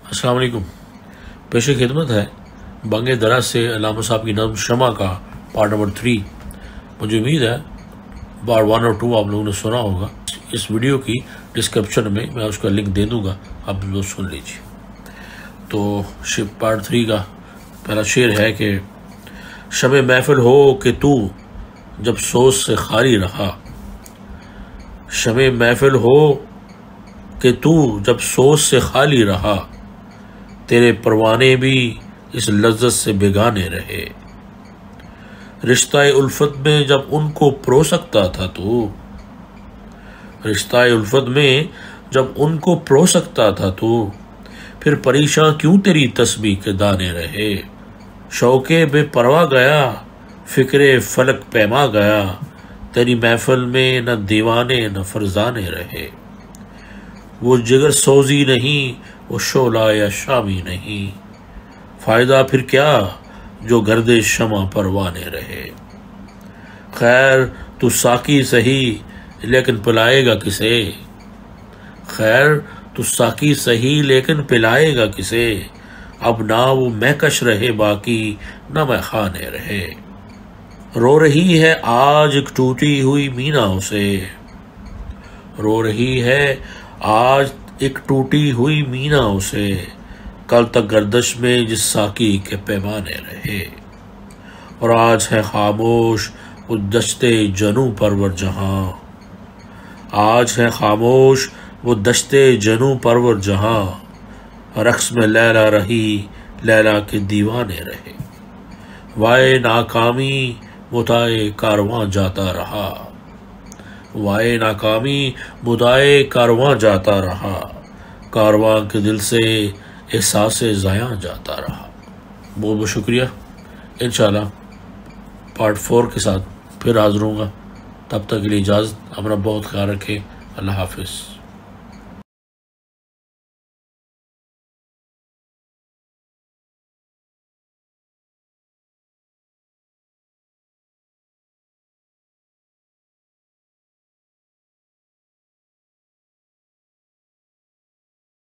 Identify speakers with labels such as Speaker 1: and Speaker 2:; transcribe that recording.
Speaker 1: السلام علیکم۔ پیش خدمت ہے بانگ درا سے علامہ صاحب کی نظم شمع کا پارٹ نمبر 3۔ مجھے امید ہے پارٹ 1 اور 2 آپ لوگوں نے سنا ہوگا۔ اس ویڈیو کی ڈسکرپشن میں اس کا لنک دے دوں گا، آپ لوگ سن لیجیے۔ تو پارٹ 3 کا پہلا شعر ہے کہ شمع محفل ہو کہ تو جب سوز سے خالی رہا، شمع محفل ہو کہ تو جب سوز سے خالی رہا، تیرے پروانے بھی اس لذت سے بیگانے رہے۔ رشتہ الفت میں جب ان کو پرو سکتا تھا تو، رشتہ الفت میں جب ان کو پرو سکتا تھا تو، پھر پریشاں کیوں تیری تسبیح کے دانے رہے۔ شوق بے پرواہ گیا، فکر فلک پیما گیا، تیری محفل میں نہ دیوانے نہ فرزانے رہے۔ وہ جگر سوزی نہیں، وہ شعلہ یا شامی نہیں، فائدہ پھر کیا جو گرد شمع پروانے رہے۔ خیر تو ساقی سہی لیکن پلائے گا کسے، خیر تو ساقی سہی لیکن پلائے گا کسے، اب نہ وہ مہکش رہے باقی نہ میخانے رہے۔ رو رہی ہے آج ایک ٹوٹی ہوئی میناؤں سے، رو رہی ہے آج ایک ٹوٹی ہوئی میناؤں سے، کل تک گردش میں جس ساقی کے پیمانے رہے۔ اور آج ہے خاموش وہ دشتے جنوں پرور جہاں، آج ہے خاموش وہ دشتے جنوں پرور جہاں، رقص میں لیلا رہی لیلا کے دیوانے رہے۔ وائے ناکامی متائے کارواں جاتا رہا، وائے ناکامی مدائے کارواں جاتا رہا، کارواں کے دل سے احساس ضیاں جاتا رہا۔ بہت بہت شکریہ۔ انشاءاللہ پارٹ 4 کے ساتھ پھر حاضر ہوں گا، تب تک کے لیے اجازت، اپنا بہت خیال رکھیں۔ اللہ حافظ۔